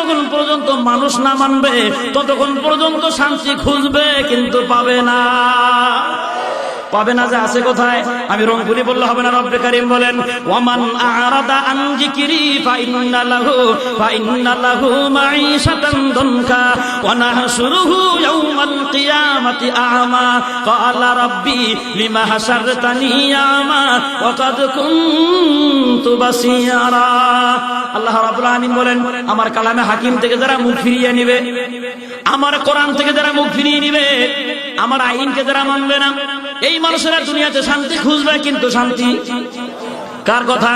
যতক্ষণ পর্যন্ত মানুষ না মানবে ততক্ষণ পর্যন্ত শান্তি খুঁজবে, কিন্তু পাবে না। পাবে না যে আছে কোথায়? আমি রংপুরি বললে হবে না। রব্বে কারীম বলেন, ওয়ামান আরাদা আন যিকরি ফাইন্না লাহু মাঈশাতান দুনকা ওয়া নাহশুরুহু ইয়াওমাল কিয়ামাতি আ'মা ক্বালা রাব্বি লিমা হাশারতানি আ'মা ওয়া কাদ কুনতু বাসীরা। আল্লাহ রাব্বুল আলামিন বলেন, আমার কালামে হাকিম থেকে যারা মুখ ফিরিয়ে নেবে, আমার কোরআন থেকে যারা মুখ ফিরিয়ে নেবে, আমার আইনকে যারা মানবে না, এই মানুষেরা দুনিয়াতে শান্তি খুঁজবে, কিন্তু শান্তি কার কথা?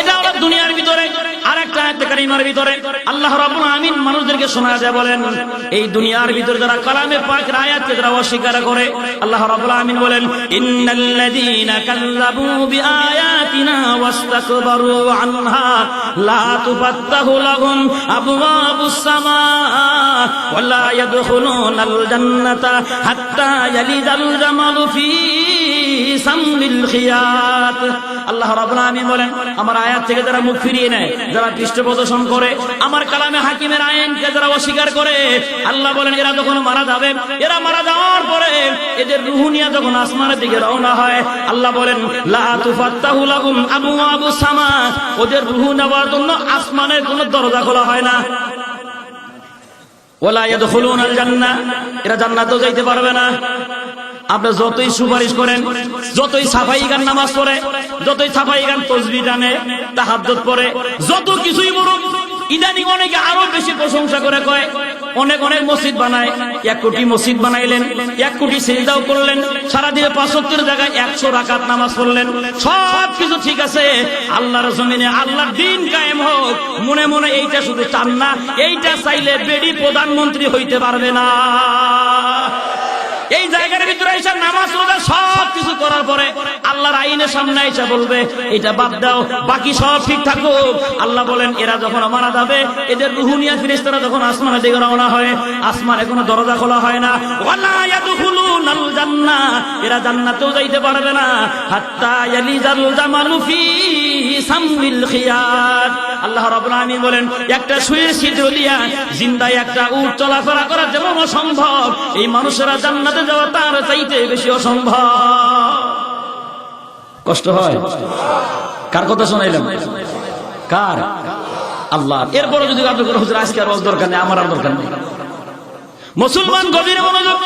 এটা হলো দুনিয়ার ভিতরে। আরেকটা আয়াতে কারিমার ভিতরে আল্লাহ রাব্বুল আমিন মানুষদেরকে শোনা যায়, বলেন এই দুনিয়ার ভিতরে যারা কালামে পাকের আয়াতকে যারা অস্বীকার করে, আল্লাহ রাব্বুল আমিন বলেন, ইন্নাল্লাযীনা কাযযাবু বিআয়াতিনা ওয়াস্তাকবারু আনহা লা তুফাত্তাহু লাহুম আবওয়াবুস সামা ওয়া লা ইয়াদখুলুনাল জান্নাতা হাত্তা ইয়ালিজাল জামালু ফি সামিল খিয়াত। আল্লাহ রাব্বুল আমিন বলেন, আমার আয়াত থেকে যারা মুখ ফিরিয়ে নেয়, যারা পৃষ্ঠপ্রদর্শন করে, আমার কালামে হাকিমের আইনকে যারা অস্বীকার করে, আল্লাহ বলেন এরা যখন মারা যাবে, এরা মারা যাওয়ার পরে এদের রূহ নিয়ে যখন আসমানের দিকে রওনা হয়, আল্লাহ বলেন লা তুফাত্তাহু লাহুম আবওয়াবুস সামা, ওদের রূহ নেওয়ার জন্য আসমানের কোনো দরজা খোলা হয় না। ওয়ালা ইয়াদখুলুনাল জান্নাহ, এরা জান্নাতেও যাইতে পারবে না। আপনি যতই সুপারিশ করেন, যতই সাফাই গান নামাজ পড়ে, যতই সাফাই গান তসবিহ টানে, তাহাজ্জুদ পড়ে, যত কিছুই বলুন, ইদানিং অনেকে আরো বেশি প্রশংসা করে কয় অনেক অনেক মসজিদ বানায়। 1 কোটি মসজিদ বানাইলেন, 1 কোটি সিজদাও করলেন, সারাদিনে 5 ওয়াক্তের জায়গায় 100 রাকাত নামাজ পড়লেন, সব কিছু ঠিক আছে। আল্লাহর জমিনে আল্লাহর দ্বীন কায়েম হোক, মনে মনে এইটা শুধু চান না, এইটা চাইলে বেডি প্রধানমন্ত্রী হইতে পারবে না। এই জায়গার ভিতরে এসে নামাজ রোজা সব কিছু করার পরে আল্লাহর আইনের সামনে এসে বলবে এটা বাদ দাও, বাকি সব ঠিক থাকুক। আল্লাহ বলেন এরা যখন মারা যাবে, এদের রূহ নিয়ে ফেরেশতারা যখন আসমানের দিকে রওনা হয়, আসমানে কোনো দরজা খোলা হয় না। ওয়ালা ইয়াদখুলুনাল জান্নাহ, এরা জান্নাতেও যাইতে পারবে না। হাত্তা ইয়ালিজাল জামালু ফি সামিল খিয়াত। আল্লাহ রাব্বুল আমিন বলেন, একটা সুয়ের ছিদ্র দিয়া জিন্দায় একটা উট চলাফেরা করা যেমন অসম্ভব, এই মানুষেরা জান্নাতে যাওয়া তার চাইতে বেশি অসম্ভব। কষ্ট হয়? কার কথা শোনাইলাম? কার? আল্লাহ। এরপরে যদি আপনি কোনো হুজুর আজকে আর দরকার নেই, আমার আর দরকার নেই। মুসলমান গভীর মনোযোগ,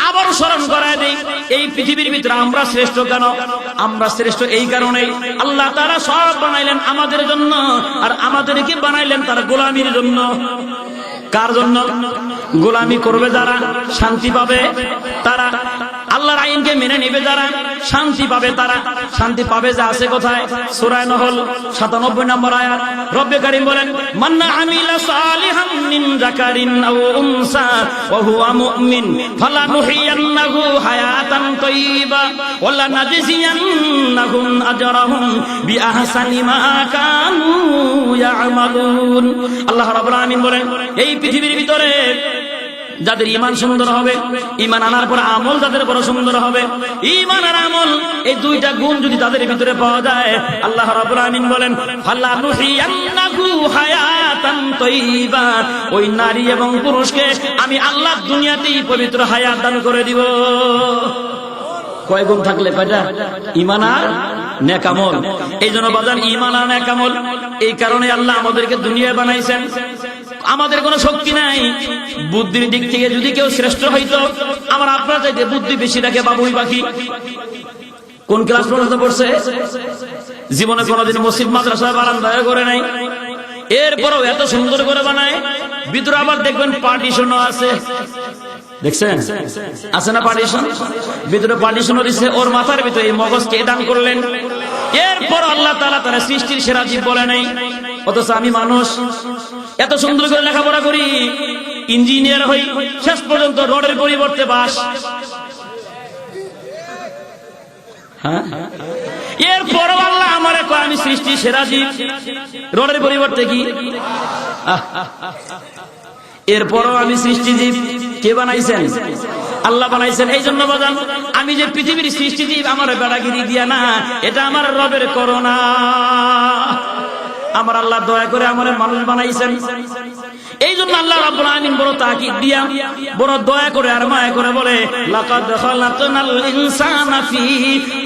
আবার স্মরণ করায় দেই, এই পৃথিবীর ভিতরে আমরা শ্রেষ্ঠ কেন? আমরা শ্রেষ্ঠ এই কারণেই আল্লাহ তাআলা সব বানাইলেন আমাদের জন্য, আর আমাদেরকে বানাইলেন তার গোলামির জন্য। কার জন্য? গোলামি করবে যারা শান্তি পাবে, তারা আল্লাহর আইনকে মেনে নেবে যারা শান্তি পাবে, তারা শান্তি পাবে। যে আছে কোথায়? সূরা নহল 97 নম্বর আয়াত। রব্বে কারীম বলেন, মান আমিলা সালিহান মিন যাকারিন আও উনসা ওয়া হুয়া মুমিন ফালানুহিয়ান্নাহু হায়াতান তাইয়্যিবা ওয়া লানাজজিয়ান্নাহুম আজরাহুম বিআহসানি মা কানু ইয়ামালুন। আল্লাহ রাব্বুল আমিন বলেন, এই পৃথিবীর ভিতরে যাদের ঈমান সুন্দর হবে, ঈমান আনার পর আমল যাদের বড় সুন্দর হবে, ঈমান আর আমল এই দুইটা গুণ যদি তাদের ভিতরে পাওয়া যায়, আল্লাহ রাব্বুল আমিন বলেন ফালানুহিয়ান্নাহু হায়াতান তাইয়্যিবা, ওই নারী এবং পুরুষকে আমি আল্লাহ দুনিয়াতেই পবিত্র হায়াত দান করে দিব। কয় গুণ থাকলে? কয়টা? ঈমান আর নেক আমল। এই জন্য বাজান ঈমান আর নেক আমল, এই কারণে আল্লাহ আমাদেরকে দুনিয়ায় বানাইছেন। আমাদের কোনো শক্তি নাই, বুদ্ধির দিক থেকে যদি কেউ শ্রেষ্ঠ হইতো, আমার আপনার চাইতে বুদ্ধি বেশি রাখে বাবুই পাখি। কোন ক্লাস পর্যন্ত পড়ছে? জীবনে কোনোদিন মসজিদ মাদ্রাসা বারান্দায় করে নাই, এরপরও এত সুন্দর করে বানায়। ভিতরে আবার দেখবেন পার্টিশনও আছে, দেখছেন? আছে না পার্টিশন? ভিতরে পার্টিশনও দিচ্ছে। ওর মাথার ভিতরে এই মগজকে দান করলেন। এরপর আল্লাহ তাআলা তার সৃষ্টির সেরা জীব বলে নাই, অথচ আমি মানুষ এত সুন্দর করে লেখাপড়া করি, ইঞ্জিনিয়ার হই, শেষ পর্যন্ত রডের পরিবর্তে বাঁশ। হ্যাঁ, এরপর আল্লাহ আমারে কয় আমি সৃষ্টি সেরা জীব, রডের পরিবর্তে কি? এরপরও আমি সৃষ্টি জীব। কে বানাইছেন? আল্লাহ বানাইছেন। এই জন্য বাজান আমি যে পৃথিবীর সৃষ্টি জীব, আমার বেড়াগিরি দিয়া না, এটা আমার রবের করোনা। আমার আল্লাহ দয়া করে আমারে মানুষ বানাইছেন। এই জন্য আল্লাহ রাব্বুল আলামিন বড় তাকিদ দিয়া বড় দয়া করে আর মায়া করে বলে লাকাদ খালাকনাল ইনসানা ফি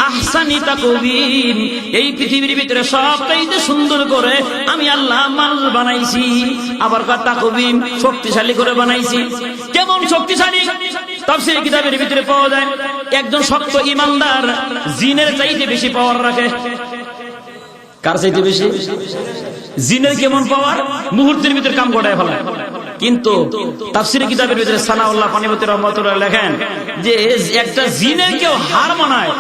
আহসানি তাকওয়িম, এই পৃথিবীর ভিতরে সবচাইতে সুন্দর করে আমি আল্লাহ মানুষ বানাইছি। আবার কথা তাকওয়িম, শক্তিশালী করে বানাইছি। কেমন শক্তিশালী? তাফসীর কিতাবের ভিতরে পাওয়া যায় একজন শক্ত ঈমানদার জিনের চাইতে বেশি পাওয়ার রাখে। কার চাইতে বেশি? জিনের কেমন পাওয়ার? মুহূর্তের ভিতরে কাম ঘটায় ফেলে। কিন্তু তাফসীর কিতাবের ভিতরে সানাউল্লাহ পানিপতি রাহমাতুল্লাহ লেখেন যে একটা জিনের কেউ হার মানায়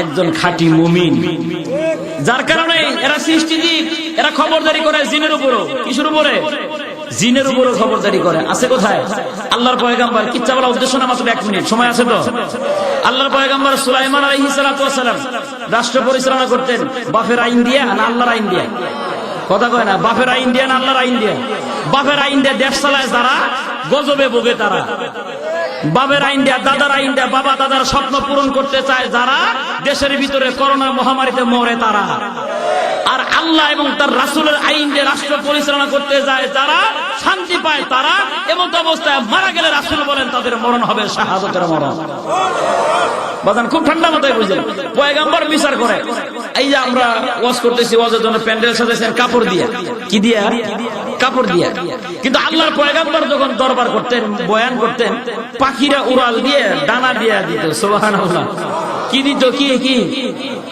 একজন খাঁটি মুমিন। যার কারণে এরা সৃষ্টিজীব, এরা খবরদারি করে জিনের উপরও। কিসের উপরে? জিনের উপরও খবরদারি করে। আছে কোথায়? আল্লাহর পয়গাম্বর, কিচ্ছা বলা উদ্দেশ্য না, মাত্র 1 মিনিট সময় আছে তো। আল্লাহর পয়গাম্বর সুলাইমান আলাইহিস সালাতু ওয়াস সালাম রাষ্ট্র পরিচালনা করতেন বাপের আইন দিয়া না আল্লাহর আইন দিয়া? কথা কয় না, বাপের আইন দিয়া না আল্লাহর আইন দিয়া? বাপের আইন দিয়ে দেশ চালায় যারা, গজবে ভোগে তারা। বাপের আইন দিয়া, দাদার আইন দিয়া বাবা দাদার স্বপ্ন পূরণ করতে চায় যারা, দেশের ভিতরে করোনা মহামারীতে মরে তারা। আর আল্লাহ এবং তার রাসূলের আইন দিয়ে রাষ্ট্র পরিচালনা করতে যায় যারা, শান্তি পায় তারা। এমন অবস্থায় মারা গেলে রাসূল বলেন তাদের মরণ হবে শাহাদাতের মরণ। বাজান খুব ঠান্ডা মাথায় বুঝলেন, পয়গাম্বর বিচার করে। এই যে আমরা ওয়াজ করতেছি, ওয়াজের জন্য প্যান্ডেল সাজাইছেন কাপড় দিয়া। কি দিয়া? কাপড় দিয়া। কিন্তু আল্লাহর পয়গাম্বর যখন দরবার করতেন, বয়ান করতেন, পাখিরা উড়াল দিয়ে ডানা দিয়া দিত। সুবহানাল্লাহ। কি দিত? কি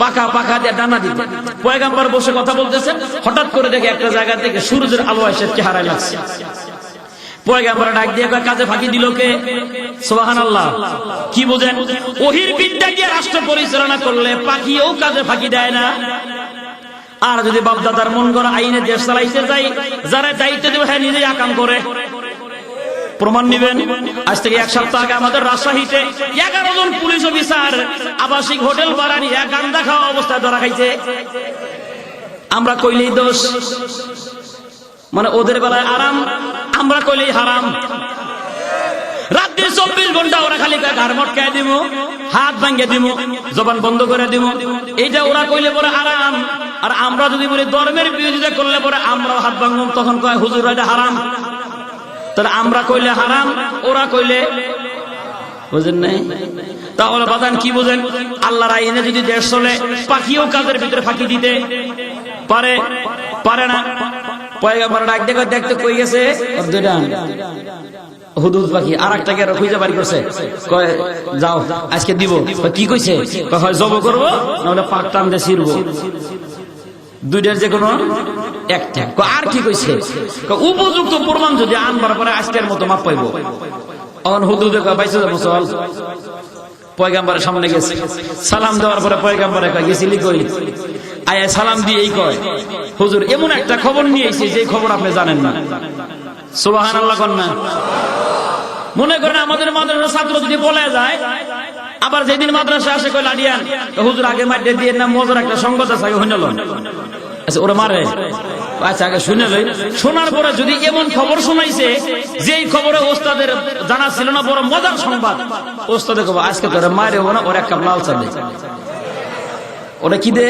পাকা পাকা দিয়ে ডানা দিত। পয়গাম্বর বসে কথা বলতেছেন, হঠাৎ করে দেখে একটা জায়গা থেকে সূর্যের আলো এসে চেহারা লাগছে। পয়গাম্বর ডাক দিয়ে কাজে ফাঁকি দিল কে? সুবহানাল্লাহ। কি বোঝেন? ওহির বিদ্যা দিয়ে রাষ্ট্র পরিচালনা করলে পাখিও কাজে ফাঁকি দেয় না। আর যদি বাপদাদার মন করা আইনে দেশ চালাইতে যাই, যারা দায়িত্ব দেবে হ্যাঁ নিজেই আকাম করে। প্রমাণ নিবেন? আজ থেকে 1 সপ্তাহ আগে আমাদের রাজশাহীতে 11 জন পুলিশ অফিসার আবাসিক হোটেল ভাড়া নিয়ে গান্দা খাওয়া অবস্থায় ধরা খাইছে। আমরা কইলেই দোষ, মানে ওদের বেলায় আরাম, আমরা কইলেই হারাম। রাত্রি 24 ঘন্টা ওরা খালি ঘাড় মটকায় দিব, হাত ভাঙ্গে দিব, জবান বন্ধ করে দিব। এইটা ওরা কইলে পরে আরাম। আর আমরা যদি বলি ধর্মের বিরোধিতা করলে পরে আমরাও হাত ভাঙব, তখন কয় হুজুর এটা হারাম। তাহলে আমরা কইলে হারাম, ওরা কইলে, বুঝেন নাই? তাহলে বাদান কি বুঝেন? আল্লাহর আইনে যদি দেশ চলে, পাখিও কাজের ভিতরে ফাঁকি দিতে পারে, পারে না? পয়গাম্বর ডাক দেখো, দেখতে কই গেছে দুইটা হুদুদ পাখি, আর একটাকে খুঁজে বাড়ি করছে। কয় যাও আজকে দিব। কি কইছে? হয় জব করবো, নাহলে পাক টান দিয়ে ছিড়বো। দুইটার যে কোনো একটা। আর কি কইছে? উপযুক্ত প্রমাণ যদি আনবার পরে আজকের মতো মাপ পাইব। অন হুদুদে কয় বাইসে যাবো চল। পয়গাম্বরের সামনে গেছে, সালাম দেওয়ার পরে পয়গাম্বরে কয় গেছিলি কই? আয়া সালাম দিয়েই কয় হুজুর এমন একটা খবর নিয়ে এসেছি যে খবর আপনি জানেন না। সুবহানাল্লাহ কন না? মনে করেন আমাদের মাদ্রাসার ছাত্র যদি বলে যায়, আবার যেদিন মাদ্রাসা আসে কয় লাডিয়ান হুজুর আগে মাইরে দিয়ে না, মজার একটা সংবাদ আছে আগে হইল। আচ্ছা ওরা মারে, আচ্ছা আগে শুনে লই। শোনার পরে যদি এমন খবর শোনাইছে যেই খবরে ওস্তাদের জানা ছিল না, বড় মজার সংবাদ, ওস্তাদে কব আজকে তোরা মারে না, ওর এক কাপ লাল চা দে। ওরা কি দে?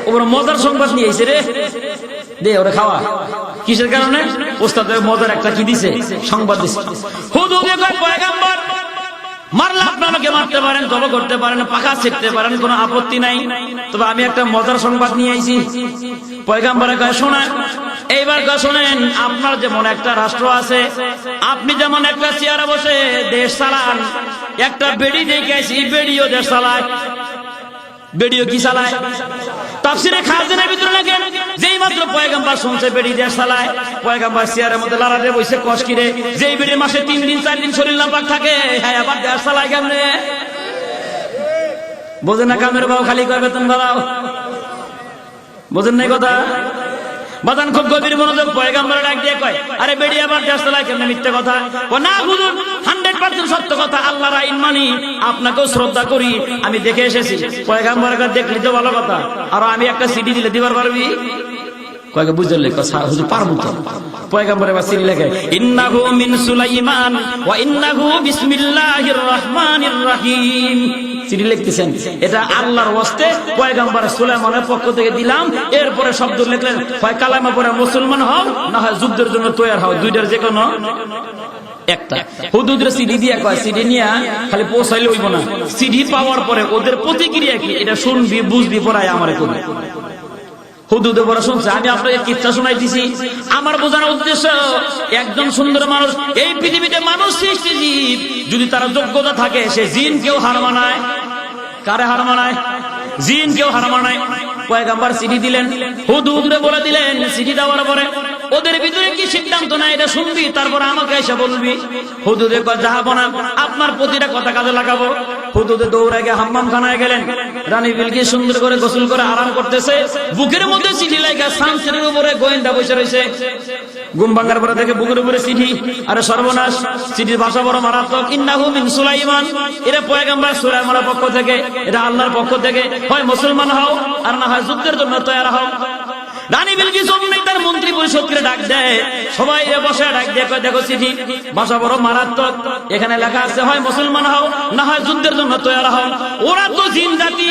ওরা মজার সংবাদ নিয়ে আইছে রে, দে ওরা খাওয়া। কিসের কারণে? ওস্তাদের মজার একটা কি দিছে? সংবাদ দিছে। হুজুরে কয় পয়গাম্বর মারলে আপনাকে মারতে পারেন, জব করতে পারেন, পাখা ছিঁড়তে পারেন, কোনো আপত্তি নাই, তবে আমি একটা মজার সংবাদ নিয়ে আইছি। পয়গাম্বরে কয় শোনেন, এইবার কয় শোনেন, আপনার যেমন একটা রাষ্ট্র আছে, আপনি যেমন একটা চেয়ারে বসে দেশ চালান, একটা বেড়ি দেখে আইছি, বেড়িও দেশ চালায়। বেড়িও কি চালায়? তাফসীরে খাজানের ভিতরে লেখেন যেই মাত্র পয়গাম্বর শুনছে বেড়ি দেশ চালায়, পয়গাম্বর চেয়ারের মধ্যে লড়াতে বসে কষ্কিরে, যেই বেড়ি মাসে 3 দিন 4 দিন শরীর নাপাক থাকে, হ্যাঁ আবার দেশ চালায় কেমনে? বোঝেন না? কামের বাবু খালি করে বেতন বাড়াও। বোঝেন নাই কথা? বাদান খুব গভীর মনোযোগ। পয়গাম্বর ডাক দিয়ে কয় আরে বেড়ি আবার দেশ চালায় কেমনে? মিথ্যে কথা। ও না হুজুর 100% সত্য কথা, আল্লাহর আইন মানি, আপনাকেও শ্রদ্ধা করি, আমি দেখে এসেছি। পয়গাম্বরের কাছে দেখলি তো ভালো কথা, আর আমি একটা সিডি দিলে দিবার পারবি? কয়েক বুঝলে হুজুর পারবো তো। পয়গাম্বর এবার সিডি লেখে ইন্নাহু মিন সুলাইমান ওয়া ইন্নাহু বিসমিল্লাহির রহমানির রহিম। চিঠি লিখতেছেন, এটা আল্লাহর ওয়াস্তে পয়গম্বর সুলাইমানের পক্ষ থেকে দিলাম। এরপরে শব্দ লিখলেন, হয় কালেমা পড়ে মুসলমান হও, না হয় যুদ্ধের জন্য তৈরি হও, দুইটার যে কোনো একটা। হুদুদের সিডি দিয়ে কয়, সিডি নিয়ে খালি পৌঁছাইলে হইব না, সিডি পাওয়ার পরে ওদের প্রতিক্রিয়া কি এটা শুনবি, বুঝবি, পড়ায় আমার করবে। হুদুদে বড় শুনছে, আমি আপনাকে কিচ্ছা শোনাই দিছি। আমার বোঝানোর উদ্দেশ্য, একজন সুন্দর মানুষ, এই পৃথিবীতে মানুষ সৃষ্টি জীব, যদি তার যোগ্যতা থাকে, সে জিন কেউ হার মানায়। কারে হার মানায়? জিন কেউ হার মানায়। পয়গম্বর চিঠি দিলেন, হুদুদরে বলে দিলেন, চিঠি দেওয়ার পরে ওদের ভিতরে কি সিদ্ধান্ত নাই এটা শুনবি, তারপর আমাকে এসে বলবি। হুদুদে কয়, যাবো না, আপনার প্রতিটা কথা কাজে লাগাবো। হুদুদে দৌড়ে গিয়ে হাম্মাম খানায় গেলেন। রানী বিলকিস সুন্দর করে গোসল করে আরাম করতেছে, বুকের মধ্যে চিঠি লাগা, সানসেটের উপরে গোয়েন্দা বসে রয়েছে। ঘুম ভাঙার পরে দেখে বুকের উপরে চিঠি। আরে সর্বনাশ, চিঠির ভাষা বড় মারাত্মক। ইন্নাহু মিন সুলাইমান, এটা পয়গম্বর সুলাইমানের পক্ষ থেকে, এটা আল্লাহর পক্ষ থেকে, হয় মুসলমান হও আর না হয় যুদ্ধের জন্য তৈরি হও। রানী বিলকিস অমনি তার মন্ত্রী পরিষদকে ডাক দেয়, সবাই বসে ডাক দিয়ে কয়, দেখো চিঠি, ভাষা বড় মারাত্মক, এখানে লেখা আছে হয় মুসলমান হও, না হয় যুদ্ধের জন্য তৈরি হও। ওরা তো জিন জাতি,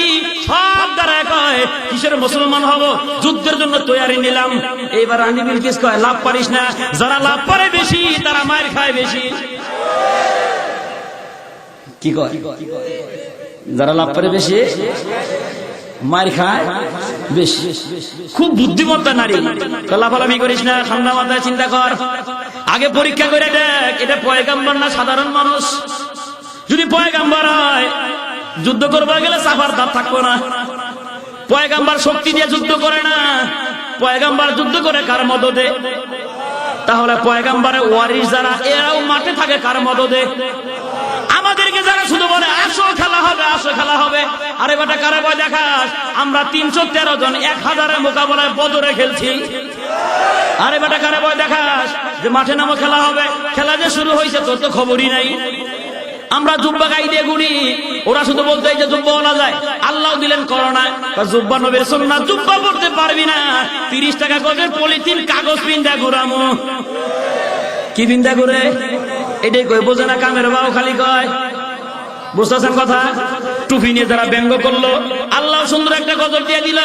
সব দ্বারা কয় কিসের মুসলমান হব, যুদ্ধের জন্য তৈরি নিলাম। এইবার রানী বিলকিস কয়, লাভ পারিস না, যারা লাভ পারে বেশি তারা মার খায় বেশি। কি কয়? যারা লাভ পারে বেশি মার খায় বেশি। খুব বুদ্ধিমত্তা নারী। লাফালাফি করিস না, ঠান্ডা মাথায় চিন্তা কর, আগে পরীক্ষা করে দেখ এটা পয়গম্বর না সাধারণ মানুষ। যদি পয়গম্বর হয়, যুদ্ধ করবার গেলে সাফার দাঁত থাকবো না। পয়গম্বর শক্তি দিয়ে যুদ্ধ করে না, পয়গম্বর যুদ্ধ করে কার মদদে? তাহলে পয়গম্বরের ওয়ারিস যারা, এরাও মাঠে থাকে কার মদদে? আমাদেরকে যারা শুধু বলে আসো খেলা হবে, আসো খেলা হবে, আরে বেটা কারে ভয় দেখাস? আমরা 313 জন 1000-এর মোকাবেলায় বদরে খেলছি। আরে বেটা কারে ভয় দেখাস যে মাঠে নামো খেলা হবে? খেলা যে শুরু হয়েছে তোর তো খবরই নাই। আমরা জুব্বা গাই দিয়ে গুনি, ওরা শুধু বলতে যে জুব্বা বলা যায়, আল্লাহ দিলেন করোনা, জুব্বা নবীর সুন্নাত, জুব্বা পড়তে পারবি না, 30 টাকা গজের পলিথিন কাগজ পিন্দা ঘুরামো। কি পিন্দা ঘুরে? এটাই কই, বোঝে না, কামের বাও খালি কয়। বুঝতেছেন কথা? টুপি নিয়ে যারা ব্যঙ্গ করলো, আল্লাহ সুন্দর একটা গজল দিয়ে দিল,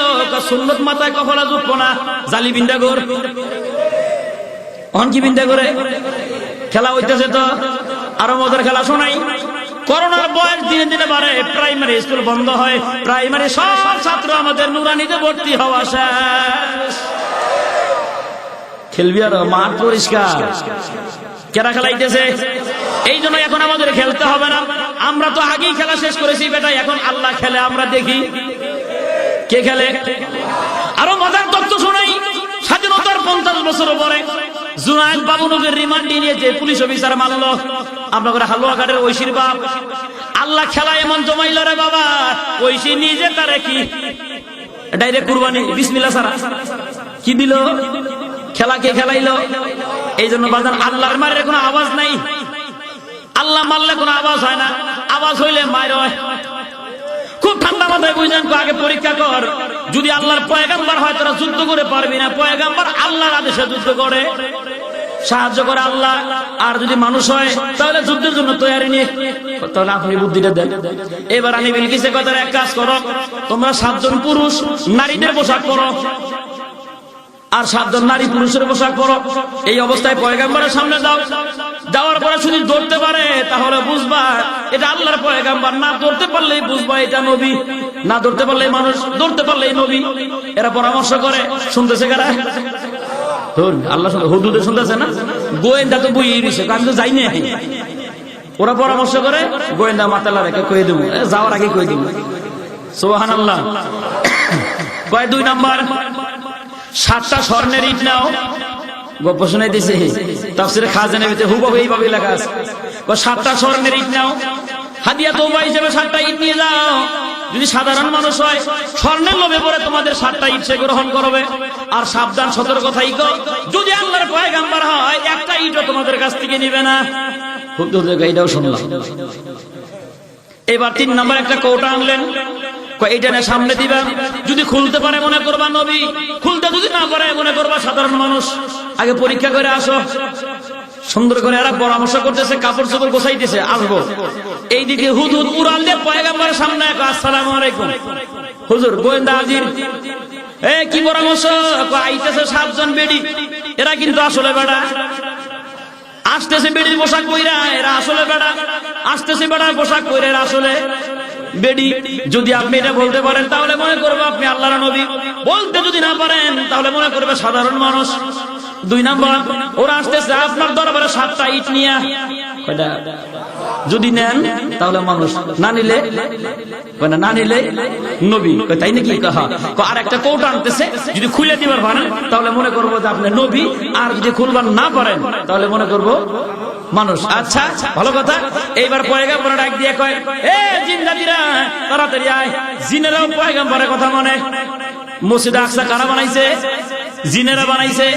সুন্নত মাথায় কখলা জুটবো না, জালি বিন্দা ঘুর। অন কি বিন্দা করে? খেলা হইতেছে তো, আরো মজার খেলা শোনাই। করোনার বয়স দিনে দিনে বাড়ে, প্রাইমারি স্কুল বন্ধ হয়, প্রাইমারি সব ছাত্র আমাদের নুরানিতে ভর্তি হওয়া শেষ। খেলবি আর মাঠ পরিষ্কার, কেরা খেলাইতেছে। এই জন্য এখন আমাদের খেলতে হবে না, আমরা তো আগেই খেলা শেষ করেছি বেটা, এখন আল্লাহ খেলে আমরা দেখি কে খেলে। আরো মজার তথ্য শোনাই, স্বাধীনতার 50 বছর পরে জুনায়েদ বাবুনগরের রিমান্ডে নিয়ে যে পুলিশ অফিসার মারল আপনাদের হালুয়াঘাটের ঐশীর বাপ, আল্লাহ খেলা এমন জমাইল রে বাবা, ঐশী নিজে তারে কি ডাইরেক্ট কুরবানি বিসমিল্লাহ ছাড়া কি দিল, খেলা কে খেলাইলো। এই জন্য বাজান আল্লাহর মারের কোনো আওয়াজ নাই, আল্লাহ মারলে কোনো আওয়াজ হয় না, আওয়াজ হইলে মায়ের হয়। খুব ঠান্ডা মাথায় বুঝলেন, আগে পরীক্ষা কর, যদি আল্লাহর পয়গম্বর হয় তোরা যুদ্ধ করে পারবি না, পয়গম্বর আল্লাহর আদেশে যুদ্ধ করে, সাহায্য করে আল্লাহ। আর যদি মানুষ হয় তাহলে যুদ্ধের জন্য তৈরি নিয়ে, তাহলে আপনি বুদ্ধিটা দেন। এবার আমি বিলকিসে কথা, এক কাজ করো, তোমরা 7 জন পুরুষ নারীদের পোশাক পরো, আর 7 জন নারী পুরুষের পোশাক পরো, এই অবস্থায় পয়গম্বরের সামনে যাও। যাওয়ার পরে যদি ধরতে পারে তাহলে বুঝবা এটা আল্লাহর পয়গম্বর, না ধরতে পারলেই বুঝবা এটা নবী, না ধরতে পারলেই মানুষ, ধরতে পারলেই নবী। এরা পরামর্শ করে, শুনতেছে কারা? আল্লাহ হুদুদে শুনতেছে না, গোয়েন্দা তো বইয়ে দিছে, আমি তো যাই না। ওরা পরামর্শ করে, গোয়েন্দা মাতালা রেখে কয়ে দেবো, যাওয়ার আগে কয়ে দেবো। সুবহানাল্লাহ। কয় 2 নাম্বার, 7টা স্বর্ণের ইট নাও। গল্প শুনাই দিছে তাফসীরে খাজানা ভিতরে হুবহু এইভাবে লেখা আছে, 7টা স্বর্ণের ইট নাও, হাদিয়া তওবা হিসেবে 7টা ইট নিয়ে যাও। যদি সাধারণ মানুষ হয়, স্বর্ণের লোভে পড়ে তোমাদের 7টা ইট সে গ্রহণ করবে। আর সাবধান, সতর্ক থাইকো, যদি আল্লাহর পয়গম্বর হয় একটা ইটও তোমাদের কাছ থেকে নিবে না। হুদুদের গাইডাও শুনলাম। এবার 3 নাম্বার একটা কৌটা আনলেন, এইটা না সামনে দিবা, যদি খুলতে পারে মনে করবা নবী, খুলতে যদি না পারে মনে করবা সাধারণ মানুষ। আগে পরীক্ষা করে আসো, সুন্দর করে এরা পরামর্শ করতেছে, কাপড় চোপড় গোছাইতেছে, আসবো। এইদিকে হুদহুদ উড়াল দিয়ে পয়গম্বরের সামনে আসসালামু আলাইকুম। হুজুর গোয়েন্দা হাজির। কি পরামর্শ? আইতেছে 7 জন বেডি, এরা কিন্তু আসলে বেড়া। আসতেছে বেডির পোশাক পইরা, এরা আসলে বেড়া। আসতেছে বেড়ার পোশাক পইরা, এরা আসলে বেডি। যদি আপনি এটা বলতে পারেন তাহলে মনে করবো আপনি আল্লাহর নবী, বলতে যদি না পারেন তাহলে মনে করবে সাধারণ মানুষ। 2 নাম্বার, ওরা আসতেছে আপনার দরবারে 7টা ইট নিয়ে। কয়টা? যদি নেন তাহলে মানুষ, না নিলে না নিলে নবী। তাই নাকি? আর একটা কৌটা আনতেছে, যদি খুলে দিবার পারেন তাহলে মনে করবো যে আপনি নবী, আর যদি খুলবার না পারেন তাহলে মনে করবো মানুষ। আচ্ছা, ভালো কথা। এইবার পয়গম্বর ডাক দিয়ে কয়, এ জিন জাতিরা তাড়াতাড়ি আয়। জিনেরাও পয়গম্বরের কথা মনে। মসজিদ আকসা কারা বানাইছে? জিনেরা বানাইছে।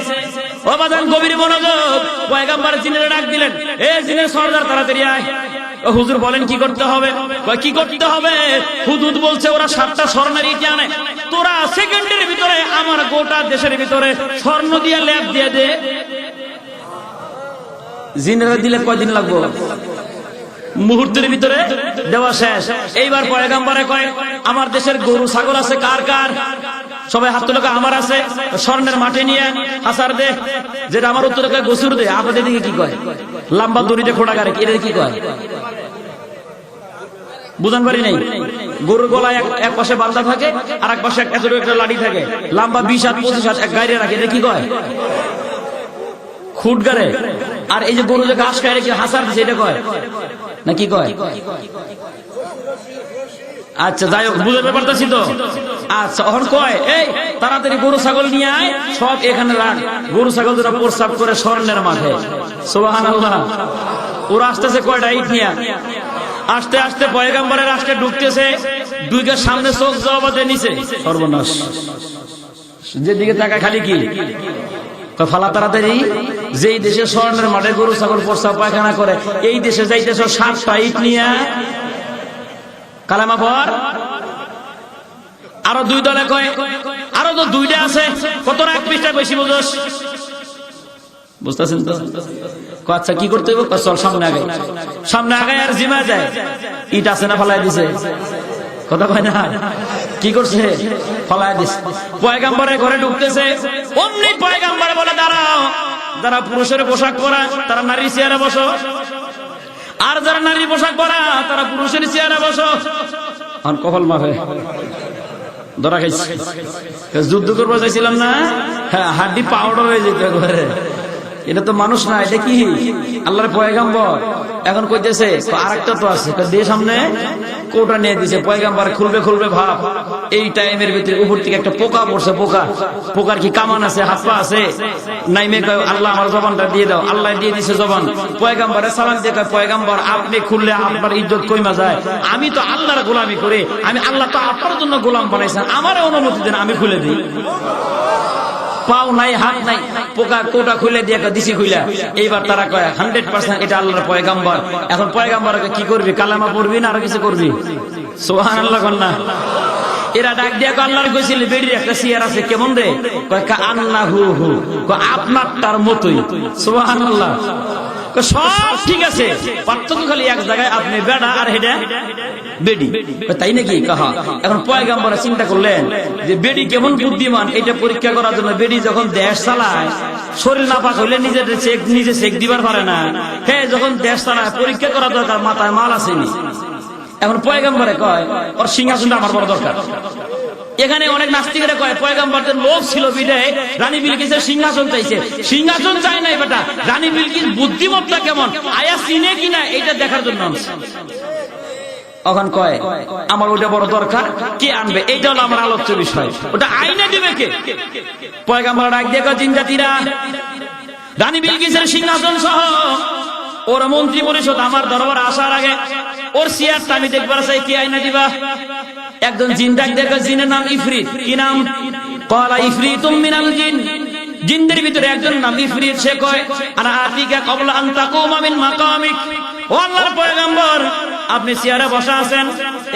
ও বাজান, গভীর মনোযোগ। পয়গম্বর জিনেরা ডাক দিলেন, এ জিনের সর্দার তাড়াতাড়ি আয়। হুজুর বলেন কি করতে হবে? কি করতে হবে? হুদুদ বলছে ওরা 7টা স্বর্ণের ইট আনে, তোরা সেকেন্ডের ভিতরে আমার গোটা দেশের ভিতরে স্বর্ণ দিয়ে লেপ দিয়ে দে। জিনেরা দিলে কয়দিন লাগবো? মুহূর্তের ভিতরে দেওয়া শেষ। এইবার পয়গম্বরে কয়, আমার দেশের গরু ছাগল আছে কার কার? সবাই হাত তোলা। আমার আছে। স্বর্ণের মাঠে নিয়ে হাসার দে, যেটা আমার উত্তরে কয় গোসুর দে। আপনাদের দিকে কি কয়? লম্বা দড়িতে খোঁড়া গারে, এটা কি কয়? বুঝান পারি নাই। গরুর গলায় এক পাশে বান্ধা থাকে, আর এক পাশে একটা লাঠি থাকে, লম্বা 20 হাত 25 হাত এক গাইরে রাখে, এটা কি কয়? খুঁট গারে। আর এই যে গরু যে ঘাস খায় রেখে হাসার দিচ্ছে, এটা কয় না কি কয়? আচ্ছা, যাই হোক, বুঝে ব্যাপারটাছি তো। আচ্ছা, এখন কয়, এই তাড়াতাড়ি গরু ছাগল নিয়ে আয়, সব এখানে রাখ। গরু ছাগল যেটা প্রস্রাব করে স্বর্ণের মাঠে। সুবহানাল্লাহ। ওরা আসতেছে কয়টা ইট নিয়ে। আস্তে আস্তে পয়গম্বরের রাষ্ট্রে ঢুকতেছে, 2 সামনে চোখ জবাবে নিচে। সর্বনাশ। যেদিকে তাকা খালি কি ফালা তাড়াতাড়ি। যেই দেশে স্বর্ণের মাঠে গরু ছাগল প্রস্রাব পায়খানা করে, এই দেশে যাইতেছ 7টা ইট নিয়ে। কালেমা পর। আরো 2 দলে কয়, আরো তো 2টা আছে, কত 1 পৃষ্ঠা বেশি বুঝোস? বুঝতেছেন তো? আচ্ছা, কি করতে হবে? চল সামনে আগে। সামনে আগে আর জিমা যায়। ইট আছে না ফালাই দিছে? কথা কয় না? কি করছে? ফালাই দিছে। পয়গম্বরের ঘরে ঢুকতেছে, অমনি পয়গম্বর বলে, দাঁড়াও। যারা পুরুষের পোশাক পরা তারা নারী চেয়ারে বসো, আর যারা নারী পোশাক পরা তারা পুরুষের চেয়ারে বসো। কপাল মাফে ধরা খাইছে। যুদ্ধ করবো চাইছিলাম না, হ্যাঁ, হাড্ডি পাউডার হয়ে যেত একবারে। এটা তো মানুষ না, এটা কি আল্লাহর পয়গম্বর। এখন কইতেছে আরেকটা তো আছে, দিয়ে সামনে কোটা নিয়ে দিছে। পয়গম্বর খুলবে ভাব। এই টাইমের ভিতরে উপর থেকে একটা পোকা পড়ছে। পোকার কি কামান আছে, হাত পা আছে? নাইমে কয়, আল্লাহ আমার জবানটা দিয়ে দাও। আল্লাহ দিয়ে দিছে জবান। পয়গম্বরের সালাম দিয়ে কয়, পয়গম্বর আপনি খুললে আপনার ইজ্জত কইমা যায়। আমি তো আল্লাহর গোলামি করি, আমি আল্লাহ তো আপনার জন্য গোলাম বানাইছেন, আমার অনুমতি দেন, আমি খুলে দিই। পাও নাই, হাত নাই, পোকা কোটা খুলে দিয়ে দিছি খুইলা। এইবার তারা কয় 100% এটা আল্লাহর পয়গম্বর। এখন পয়গম্বরকে কি করবি? কালামা পড়বি না আর কিছু করবি? সুবহানাল্লাহ কন্যা। এরা ডাক দিয়া আল্লাহর কইছিল, বেড়ির একটা চেয়ার আছে, কেমন রে? কয় আন্নাহু হু, আপনার তার মতোই। সুবহানাল্লাহ। সব ঠিক আছে, পার্থক্য খালি এক জায়গায়, আপনি বেড়া আর হেডা বেডি। তাই নাকি? কাহা। এখন পয়গম্বর চিন্তা করলেন যে বেডি কেমন বুদ্ধিমান, এটা পরীক্ষা করার জন্য। বেডি যখন দেশ চালায়, শরীর নাপাক হইলে নিজে চেক দিবার পারে না। হ্যাঁ, যখন দেশ চালায় পরীক্ষা করা দরকার, মাথায় মাল আসেনি। এখন পয়গম্বরে কয়, ওর সিংহাসনটা আমার বড় দরকার। এখানে অনেক নাস্তিকেরা কয়, পয়গম্বরদের লোভ ছিল বিদায় রানী বিলকিসের সিংহাসন চাইছে। সিংহাসন চায় নাই বেটা, রানী বিলকিস বুদ্ধিমত্তা কেমন, আয়া চিনে কিনা, এটা দেখার জন্য। এখন কয়, আমার ওটা বড় দরকার, কে আনবে? এইটা হলো আমার আলোচ্য বিষয়। ওটা আইনে দিবে কে? পয়গম্বর ডাক দিয়ে কয়, জিন জাতিরা, রানী বিলকিসের সিংহাসন সহ ওর মন্ত্রী পরিষদ আমার দরবার আসার আগে ওর চেয়ারটা আমি দেখবার চাই, কে আইনা দিবা? একজন জিন ডাক দেখো, জিনের নাম ইফরিত। কি নাম? ক্বালা ইফরিতুম মিনাল জিন। জিনদের ভিতরে একজন নাম ইফরিত। সে কয়, আনা আতিকা ক্বাবলা আন তাকুমা মিন মাকামিক। ও আল্লাহর পয়গম্বর, আপনি চেয়ারে বসা আছেন,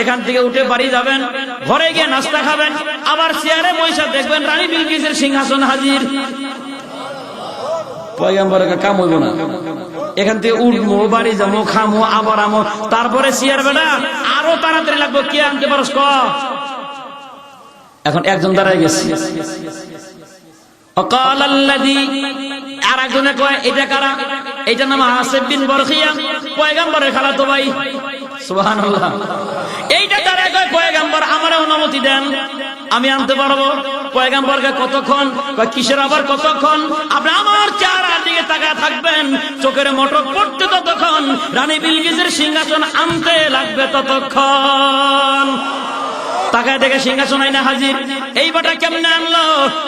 এখান থেকে উঠে বাড়ি যাবেন, ঘরে গিয়ে নাস্তা খাবেন, আবার চেয়ারে বসে দেখবেন রানী বিলকিসের সিংহাসন হাজির। পয়গাম্বরকে কাম হইব না, এখান থেকে উঠবো, বাড়ি যাবো, খামো, আবার আমো, তারপরে সিয়ার বেটা আরো তাড়াতাড়ি লাগবো, কে আনতে পারস ক। এখন একজন দাঁড়ায় গেছে, আর একজনে কয় এটা কারা? এটা নাম আসিফ বিন বরখিয়া, পয়গাম্বরের খালাতো ভাই। সুবহানাল্লাহ। এইটা দাঁড়ায় কয় পয়গাম্বর আমার অনুমতি দেন, আমি আনতে পারবো। পয়গাম্বরকে কতক্ষণ? কিসের আবার কতক্ষণ? আপনি আমার চেহারার দিকে তাকায় থাকবেন, চোখের মটক পড়তে ততক্ষণ, রানী বিলকিসের সিংহাসন আনতে লাগবে ততক্ষণ। তাকায় দেখে সিংহাসন আইনা হাজির। এই বাটা কেমনে আনলো?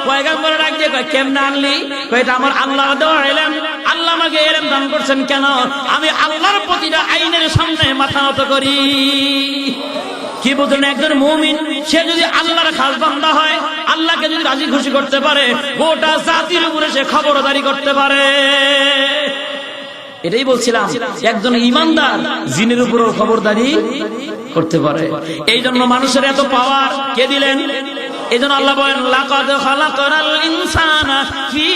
পয়গাম্বর ডাক দিয়ে কয় কেমনে আনলি? এটা আমার আল্লাহ দেওয়া এলেম, আল্লাহ আমাকে এলেম দান করছেন। কেন? আমি আল্লাহর প্রতিটা আইনের সামনে মাথা নত করি। কি বুঝলেন? একজন মুমিন সে যদি আল্লাহর খাস বান্দা হয়, আল্লাহকে যদি রাজি খুশি করতে পারে, গোটা জাতির উপরে সে খবরদারি করতে পারে। এটাই বলছিলাম, একজন ইমানদার জিনের উপরও খবরদারি করতে পারে। এই জন্য মানুষের এত পাওয়ার কে দিলেন? এই জন্য আল্লাহ বলেন লাকাদ খালাকনাল ইনসানা ফি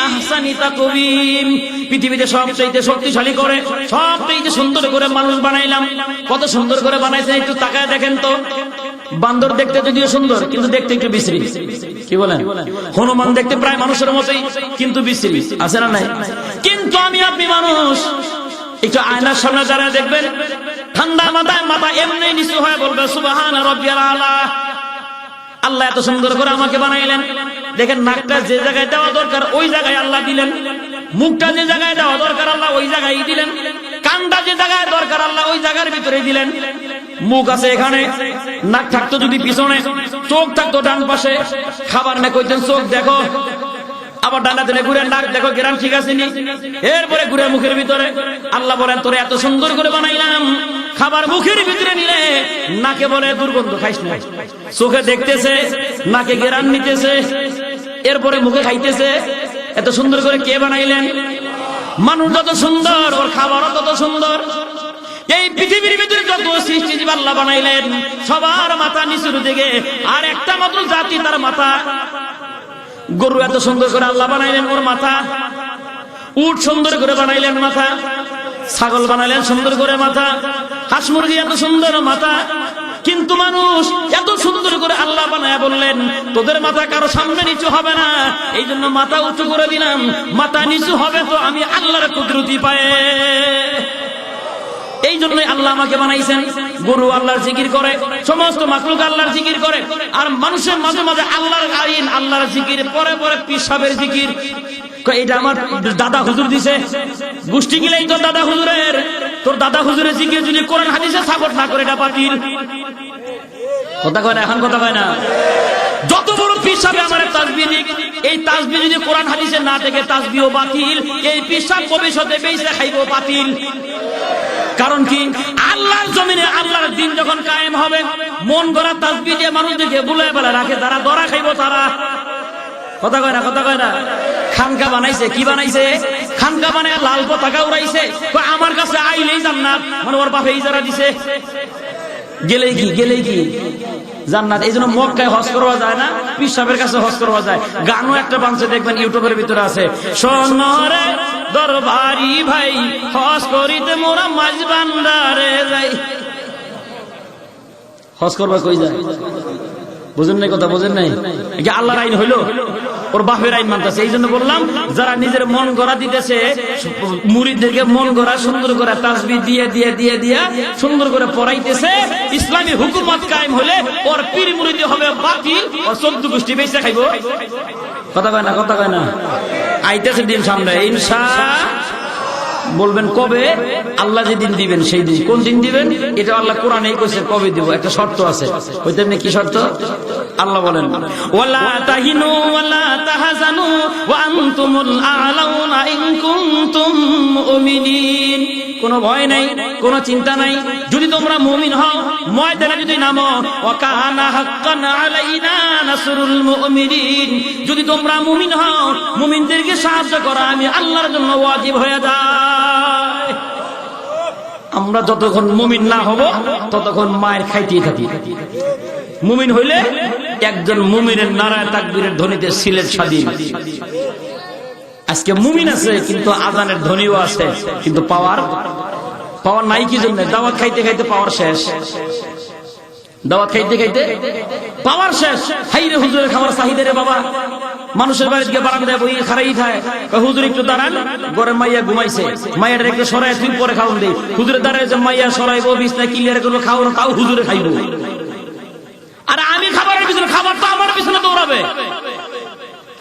আহসানি তাকওয়িম। পৃথিবীতে সবচেয়ে শক্তিশালী করে, সবচেয়ে সুন্দর করে মানুষ বানাইলাম। কত সুন্দর করে বানাইছেন একটু তাকায় দেখেন তো। বান্দর দেখতে যদিও সুন্দর, কিন্তু দেখতে একটু বিশ্রী। কি বলেন? হনুমান দেখতে প্রায় মানুষের মতোই, কিন্তু বিশ্রী আছে না নাই? কিন্তু আমি আপনি মানুষ, একটু আয়নার সামনে দাঁড়ায় দেখবেন, ঠান্ডা মাথায় মাথা এমনি নিচু হয়ে বলবে সুবহান রাব্বিয়াল আলা। আল্লাহ এত সুন্দর করে আমাকে বানাইলেন। দেখেন নাকটা যে জায়গায় দেওয়া দরকার ওই জায়গায় আল্লাহ দিলেন, মুখটা যে জায়গায় দেওয়া দরকার আল্লাহ ওই জায়গায় দিলেন, কানটা যে জায়গায় দরকার আল্লাহ ওই জায়গার ভিতরে দিলেন। মুখ আছে এখানে, নাক থাকতো যদি পিছনে, চোখ থাকতো ডান পাশে। খাবার না কইতেন চোখ দেখো, আবার ডানা দিলে ঘুরে নাক দেখো গ্রাম ঠিক আছে নি, এরপরে ঘুরে মুখের ভিতরে। আল্লাহ বলেন তোরে এত সুন্দর করে বানাইলাম, খাবার মুখের ভিতরে নিলে নাকে বলে দুর্গন্ধ খাইস না, চোখে দেখতেছে, নাকে গ্রাম নিতেছে, এরপরে মুখে খাইতেছে। এত সুন্দর করে কে বানাইলেন? মানুষ যত সুন্দর ওর খাবারও তত সুন্দর। এই পৃথিবীর ভিতরে যত সৃষ্টিজীব আল্লাহ বানাইলেন সবার মাথা নিচুর দিকে, আর একটা মাত্র জাতি তার মাথা। গরু এত সুন্দর করে আল্লাহ বানাইলেন ওর মাথা, উট সুন্দর করে বানাইলেন মাথা, ছাগল বানাইলেন সুন্দর করে মাথা, হাঁস মুরগি এত সুন্দর মাথা। কিন্তু মানুষ এত সুন্দর করে আল্লাহ বানায় বললেন তোদের মাথা কারো সামনে নিচু হবে না, এই জন্য মাথা উঁচু করে দিলাম। মাথা নিচু হবে তো আমি আল্লাহর কুদরতি পায়ে। এই জন্যই আল্লাহ আমাকে বানাইছেন। গরু আল্লাহর জিকির করে, সমস্ত মাখলুক আল্লাহর জিকির করে, আর মানুষের মাঝে মাঝে আল্লাহর আইন, আল্লাহর জিকির, পরে পরে পীর সাহেবের জিকির। এটা আমার দাদা হুজুর দিছে, গোষ্ঠী গিলাই তোর দাদা হুজুরের। তোর দাদা হুজুরের জিকির যদি কোরআন হাদিসে সাপোর্ট না করে এটা বাতিল। কথা কয় না? এখন কথা কয় না? যত বড় পীর সাহেব আমার তাসবিহ দিক, এই তাসবিহ যদি কোরআন হাদিসে না থেকে তাসবিহও বাতিল। এই পীর সাহেব ভবিষ্যতে বেঁচে খাইবো বাতিল। কারণ কি? আল্লাহর জমিনে আল্লাহর দিন যখন কায়েম হবে, মন গড়া তাসবিহ দিয়ে মানুষদেরকে বুলায় বেলা রাখে, তারা ধরা খাইবো তারা। কথা কয় না? কথা কয় না? খানকা বানাইছে, কি বানাইছে? খানকা বানায় লাল পতাকা উড়াইছে, আমার কাছে আইলেই জান্নাত, মানে ওর বাপে ইজারা দিছে। গেলেই কি? গেলেই কি জান্নাত। এই জন্য মক্কায় হজ করা যায় না, পীর সাহেবের কাছে হজ করা যায়। গানও একটা বাংছে দেখবেন ইউটিউবের ভিতরে আছে, শোনরে দরবারি ভাই হজ করিতে মোরা মাঝ বান্দারে যাই। হজ করবা কই যায়? বুঝেন নাই? কথা বুঝেন নাই? আল্লাহর আইন হইলো, ওর বাপের আইন মানতেছে। এই জন্য বললাম যারা নিজের মন গড়া দিতেছে, মুরিদদেরকে মন গড়া সুন্দর করে তাসবিহ দিয়ে দিয়ে দিয়ে দিয়ে সুন্দর করে পড়াইতেছে, ইসলামী হুকুমত কায়েম হলে ওর পীর মুরিদি হবে বাতিল, ওর 14 গোষ্ঠী বেঁচে খাইব। কথা কয় না? কথা কয় না? আইতেছে দিন সামনে ইনশাআল্লাহ। বলবেন কবে? আল্লাহ যেদিন দিবেন সেই দিন। কোন দিন দিবেন? এটা আল্লাহ কোরআনেই কইছে কবে দিব, একটা শর্ত আছে। হইতে কি শর্ত? আল্লাহ বলেন ওয়ালা তাহিনু ওয়ালা তাহজানু ওয়া আনতুমুল আ'লাউনা ইন কুনতুম মুমিনিন। কোনো ভয় নাই, কোনো চিন্তা নাই, যদি তোমরা মুমিন হও, ময়দানে যদি নামো। ওয়া কানা হাক্কান আলাইনা নাসরুল মুমিনিন। যদি তোমরা মুমিন হও, মুমিনদেরকে সাহায্য করা আমি আল্লাহর জন্য ওয়াজিব হয়ে যায়। আমরা যতক্ষণ মুমিন না হব ততক্ষণ মায়ের খাইতেই থাকি। মুমিন হইলে একজন মুমিনের নারায়ে তাকবীরের ধ্বনিতে সিলেট স্বাধীন। আজকে মুমিন আছে কিন্তু আজানের ধ্বনিও আছে, কিন্তু পাওয়ার নাই। কি জন্য? দাওয়াত খাইতে খাইতে পাওয়ার শেষ, দাওয়াত খাইতে খাইতে পাওয়ার শেষ। হাইরে হুজুরের খাবার চাহিদা রে বাবা, মানুষের বাড়িতে গিয়ে বারান্দায় বই খারাই খায়, হুজুর একটু দাঁড়ান, ঘরে মাইয়া ঘুমাইছে, মাইয়াটা একটু সরাই তুই পরে খাওয়ান দেই। হুজুরে দাঁড়ায় যে মাইয়া সরাইবো, বিছনা ক্লিয়ার করবো, খাওয়ানো, তাও হুজুরে খাইবো। আর আমি খাবারের পিছনে, খাবার তো আমার পিছনে দৌড়াবে।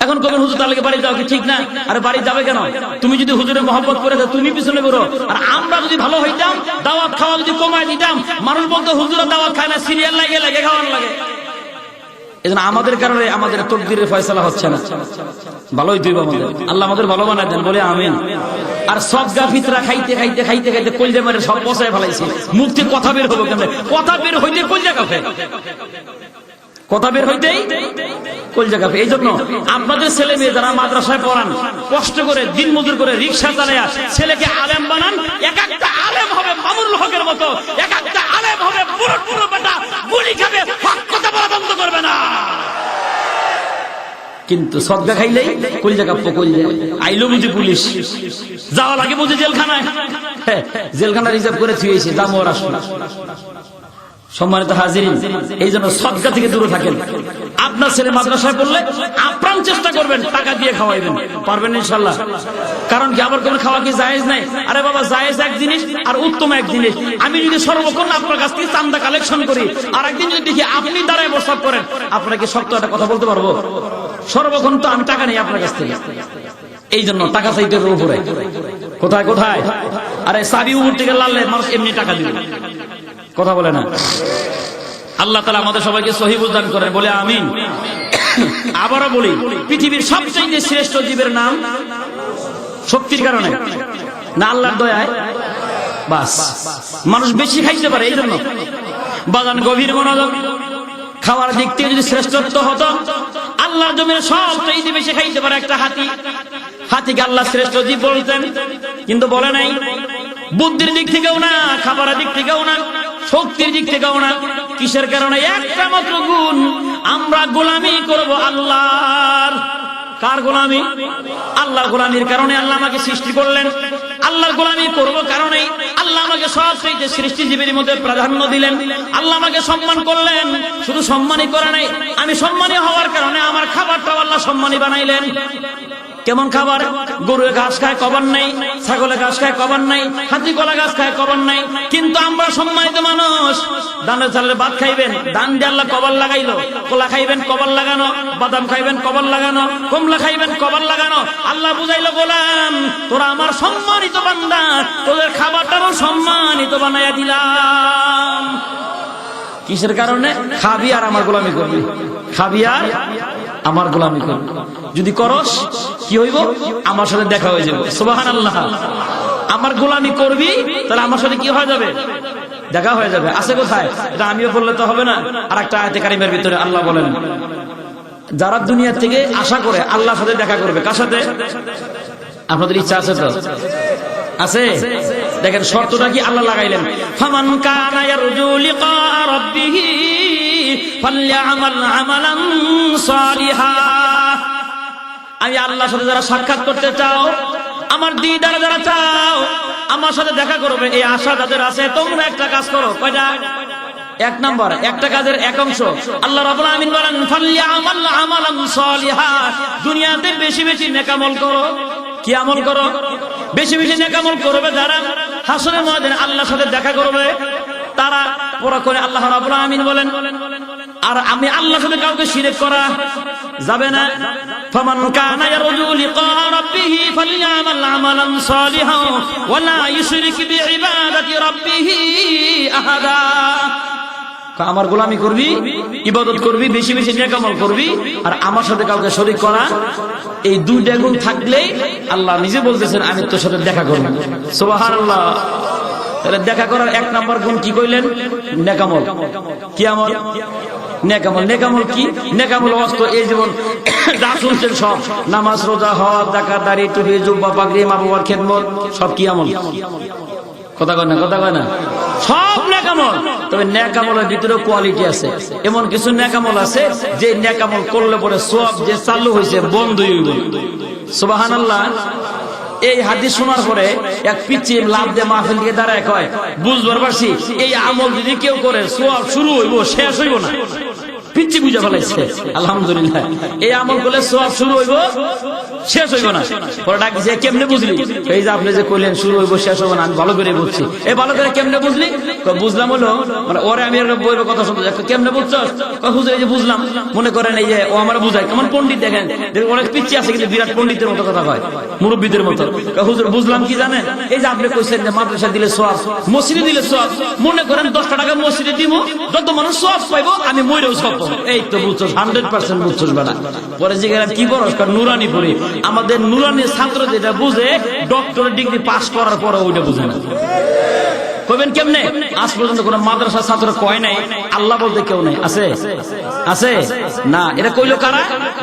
এখন কবেন হুজুর তাহলে বাড়ি যাও কি ঠিক না? আরে বাড়ি যাবে কেন? তুমি যদি হুজুরের মহব্বত করে থাকো তুমি পিছনে বেরো। আর আমরা যদি ভালো হইতাম, দাওয়াত খাওয়া যদি কমায় দিতাম, মানুষ বলতো হুজুরের দাওয়াত খায় না, সিরিয়াল লাগে লাগে খাওয়ান লাগে। এজন্য আমাদের কারণে আমাদের তকদিরের ফয়সালা হচ্ছে না। ভালোই তুই আমাদের, আল্লাহ আমাদের ভালো বানায় দেন, বলে আমিন। আর সবগা ফিতরা খাইতে খাইতে খাইতে খাইতে কলজা মেরে সব বসায় ফেলাইছি। মুখ থেকে কথা বের হবো কেন? কথা বের হইতে কলজা কাঁপে, কথা বের হইতেই কলজা কাঁপে। এই জন্য আপনাদের ছেলে মেয়ে যারা মাদ্রাসায় পড়ান, কষ্ট করে দিন মজুর করে রিক্সা চালায়া ছেলেকে আলেম বানান। এক একটা আলেম হবে মামুনুল হকের মতো, এক একটা আলেম হবে পুরো পুরো বেটা গুলি খাবে, হক কথা বলা বন্ধ করবে না। কিন্তু সদকা খাইলেই কলজা কাঁপতো, কলজা আইলো বুঝি পুলিশ, যাওয়া লাগে বুঝি জেলখানায়। জেলখানা রিজার্ভ করে থুয়েছে, দামও আসলো। সম্মানিত হাজিরিন, এই জন্য সদকা থেকে দূরে থাকেন। আপনার ছেলে মাদ্রাসায় পড়লে আপ্রাণ চেষ্টা করবেন টাকা দিয়ে খাওয়াইবেন, পারবেন ইনশাল্লাহ। কারণ কি আবার কোন খাওয়া কি জায়েজ নাই? আরে বাবা, জায়েজ এক জিনিস আর উত্তম এক জিনিস। আমি যদি সর্বক্ষণ আপনার কাছ থেকে চান্দা কালেকশন করি, আর একদিন যদি দেখি আপনি দাঁড়ায় বসাব করেন, আপনাকে শক্ত একটা কথা বলতে পারবো? সর্বক্ষণ তো আমি টাকা নেই আপনার কাছ থেকে। এই জন্য টাকা চাইতে উপরে কোথায় কোথায়? আরে চাবি উপর থেকে লাললে মানুষ এমনি টাকা দিবে, কথা বলে না। আল্লাহ তাআলা আমাদের সবাইকে সহিহ বুঝদান করেন, বলে আমিন। আবারও বলি, পৃথিবীর সবচেয়ে শ্রেষ্ঠ জীবের নাম শক্তির কারণে না আল্লাহর দয়ায়? বাস, মানুষ বেশি খাইতে পারে। এই জন্য বাজান গভীর মনোযোগ, খাওয়ার দিক থেকে যদি শ্রেষ্ঠত্ব হতো, আল্লাহর জমিনে সবচেয়ে বেশি খাইতে পারে একটা হাতি। হাতিকে আল্লাহ শ্রেষ্ঠ জীব বলতেন, কিন্তু বলে নাই। বুদ্ধির দিক থেকেও না, খাবারের দিক থেকেও না, শক্তির দিক থেকেও না। কিসের কারণে? একটা মাত্র গুণ, আমরা গোলামি করব আল্লাহর। কার গোলামি? আল্লাহর গোলামির কারণে আল্লাহ আমাকে সৃষ্টি করলেন। আল্লাহর গোলামি করব কারণে আল্লাহ আমাকে সবচেয়ে সৃষ্টিজীবীর মধ্যে প্রাধান্য দিলেন। আল্লাহ আমাকে সম্মান করলেন। শুধু সম্মানই করে নাই, আমি সম্মানী হওয়ার কারণে আমার খাবারটাও আল্লাহ সম্মানী বানাইলেন। কেমন খাবার? গরু ঘাস খায়, কবার নাই। ছাগলে ঘাস খায়, কবার নাই। হাতি কলা গাছ খায়, কবার নাই। কিন্তু আমরা সম্মানিত মানুষ। ধানের চালের ভাত খাইবেন, ধান দিয়ে আল্লাহ কবার লাগাইলো। কলা খাইবেন, কবার লাগানো। বাদাম খাইবেন, কবার লাগানো। কমলা খাইবেন, কবার লাগানো। আল্লাহ বুঝাইলো, গোলাম তোরা আমার সম্মানিত বান্দা, তোদের খাবারটাও সম্মানিত বানাইয়া দিলাম। কিসের কারণে? খাবি আর আমার গোলামি করবি, খাবি আর আমার গোলামি করবি। যদি করস কি হইব? আমার সাথে দেখা হয়ে যাবে। সুবহানাল্লাহ। আমার গোলামি করবি, তাহলে আমার সাথে কি হয়ে যাবে? দেখা হয়ে যাবে। আছে কোথায়? এটা আমিও বললে তো হবে না। আর একটা আয়াতে কারিমের ভিতরে আল্লাহ বলেন, যারা দুনিয়া থেকে আশা করে আল্লাহর সাথে দেখা করবে। কার সাথে? আপনাদের ইচ্ছা আছে তো? আছে? দেখেন শর্তটা কি আল্লাহ লাগাইলেন, ফামান কানা ইয়ারজু লিকা রাব্বিহি ফালইআমাল আমালান সালিহা। আমি আল্লাহর সাথে যারা সাক্ষাৎ করতে চাও, আমার দিদার যারা চাও, আমার সাথে দেখা করবে, এই আশা যাদের আছে, তোমরা একটা কাজ করো। কয়টা? এক নাম্বার, একটা কাজের এক অংশ। আল্লাহ রাব্বুল আমিন বলেন, ফালইআমাল আমালান সালিহা। দুনিয়াতে বেশি বেশি নেক আমল করো। কি আমল করো? বেশি বেশি নেক আমল করবে যারা হাসরের ময়দানে আল্লাহর সাথে দেখা করবে, তারা পুরো করে। আল্লাহ রাব্বুল আমিন বলেন, আর আমি আল্লাহর সাথে কাউকে শিরক করা যাবে না। ফামান কানা ইয়ারজু লিকা রাব্বিহি ফালইআমাল আমালান সালিহান ওয়া লা ইউশরিক বিইবাদাতি রাব্বিহি আহাদা। আমার গোলামি করবি, ইবাদত করবি, বেশি বেশি নেক আমল করবি, আর আমার সাথে কাউকে শরীক করা, এই দুইটা গুণ থাকলে আল্লাহ নিজে বলতেছেন আমি তোর সাথে দেখা করব। সুবহানাল্লাহ। তাহলে দেখা করার এক নাম্বার গুণ কি কইলেন? নেক আমল। কি আমল? নেক আমল। নেক আমল কি? নেক আমল অস্ত এই জীবন যা শুনছেন সব, নামাজ, রোজা, হজ, যাকাত, দাড়ি, টুপি, জুব্বা, পাগড়ি, মা বাবার খেদমত, সব কি আমল? কথা কয় না, কথা কয় না, সব নেক আমল। তবে নেক আমলের ভিতরে কোয়ালিটি আছে। এমন কিছু নেক আমল আছে যে নেক আমল করলে পরে সব যে চালু হয়েছে বন্ধ হয়ে গেল। সুবহানাল্লাহ। এই হাদিস শোনার পরে এক পিচ্চি লাভ দিয়ে মাহফিল দিকে দাঁড়ায় কয়, বুঝবার পারছি এই আমল যদি কেউ করে সওয়াব শুরু হইব শেষ হইব না। পিচ্চি বুঝা ফেলাইছে। আলহামদুলিল্লাহ, এই আমল করলে সওয়াব শুরু হইব শেষ হইব না। পরে ডাক দিছে, কেমনে বুঝলি? এই যে আপনি যে কইলেন শুরু হইব শেষ হইব না, আমি ভালো করে বুঝছি। এই ভালো করে কেমনে বুঝলি? বুঝলাম হলো মানে ওরে আমি একটা বইয়ের কথা শুনতে যাচ্ছি, কেমনে বুঝছস? হুজুর এই যে বুঝলাম, মনে করেন এই যে ও আমার বুঝায় কেমন পণ্ডিত, দেখেন অনেক পিচ্চি আছে কিন্তু বিরাট পণ্ডিতের মতো কথা কয়, মুরব্বীদের মতো। হুজুর বুঝলাম কি জানেন, এই যে আপনি কইছেন যে মাদ্রাসা দিলে সওয়াব, মসজিদে দিলে সওয়াব, মনে করেন 10 টাকা মসজিদে দিব, যত মানুষ সওয়াব পাইবো আমি মইরেও সওয়াব পাবো। এই তো বুঝছস, 100% বুঝছস বেটা। পরে জিজ্ঞাসা কি বরস? নুরানি পড়ি। আমাদের নুরানি ছাত্র যেটা বুঝে ডক্টরেট ডিগ্রি পাস করার পরে ওইটা বুঝে না। কইবেন কেমনে? আজ পর্যন্ত কোন মাদ্রাসা ছাত্র কয় নাই আল্লাহ বলতে কেউ নাই। আছে? আছে না। এটা কইলো কারা?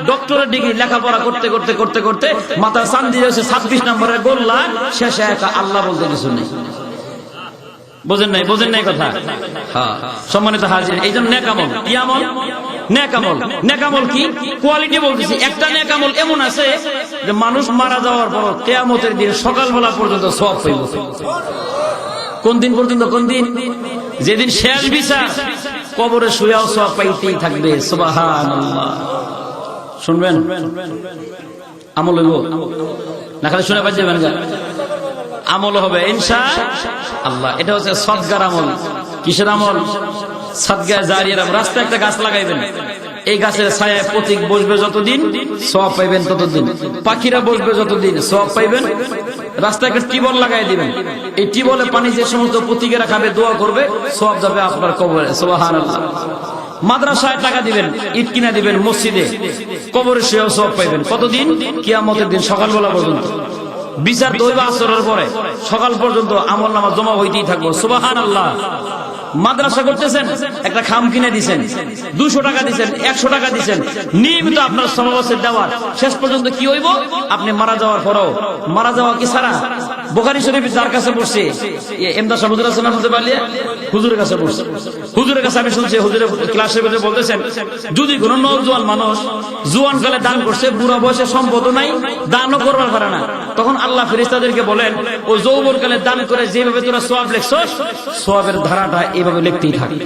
ডক্টরেট ডিগ্রি লেখাপড়া করতে করতে করতে করতে মাথার চান দিয়ে 26 নম্বরের গোল্লা, শেষে একা আল্লাহ বলতে কিছু নেই। বোঝেন নাই? বোঝেন নাই কথা? হ্যাঁ, সম্মানিত হাজির, এই জন্য নেক আমল, কি আমল? নেক আমল। নেক আমল কি কোয়ালিটি বলতেছি। একটা নেক আমল এমন আছে যে মানুষ মারা যাওয়ার পর কিয়ামতের দিন সকালবেলা পর্যন্ত সওয়াব পাইব। কোন দিন পর্যন্ত? কোন দিন? যেদিন শেষ বিচার, কবরে শুয়াও সওয়াব পাইতেই থাকবে। সুবহানাল্লাহ। শুনবেন? আমল হইব না, খালি শুনে পাই যাবেন না, আমল হবে ইনশাআল্লাহ। এটা হচ্ছে সদকার আমল। কিসের আমল? সদকা জারিয়ার আমল। রাস্তায় একটা গাছ লাগাইবেন, এই গাছের ছায়ায় পথিক বসবে যতদিন সওয়াব পাইবেন ততদিন, পাখিরা বসবে যতদিন সওয়াব পাইবেন। রাস্তায় একটা টিবল লাগাই দিবেন, এই টিবলে পানি যে সমস্ত পথিকেরা খাবে দোয়া করবে, সওয়াব যাবে আপনার কবরে। সুবহানাল্লাহ। মাদ্রাসায় টাকা দিবেন, ইট কিনা দিবেন, মসজিদে, কবরে সেও সওয়াব পাইবেন। কতদিন? কিয়ামতের দিন সকালবেলা পর্যন্ত। বিচার দইবা আসরের পরে সকাল পর্যন্ত আমল নামা জমা হইতেই থাকবো। সুবহানাল্লাহ। মাদ্রাসা করতেছেন, একটা খাম কিনে দিচ্ছেন, 200 টাকা দিচ্ছেন, 100 টাকা দিচ্ছেন, নিয়মিত আপনার সমাবেশের দেওয়ার, শেষ পর্যন্ত কি হইব? আপনি মারা যাওয়ার পরও, মারা যাওয়া কি ছাড়া বুখারী শরীফ যার কাছে পড়ছে, এমদাদ সাহেব হুজুর আছেন আপনাদের বাড়িতে, হুজুরের কাছে পড়ছে। হুজুরের কাছে আমি শুনছি, হুজুরের ক্লাসের মধ্যে বলতেছেন, যদি কোন নওজোয়ান মানুষ জোয়ান কালে দান করছে, বুড়া বয়সে সম্পদ নাই, দানও করবার পারে না, তখন আল্লাহ ফেরেশতাদেরকে বলেন, ও যৌবন কালে দান করে যেভাবে তোরা সওয়াব লিখছস, সওয়াবের ধারাটা এইভাবে লিখতেই থাকে।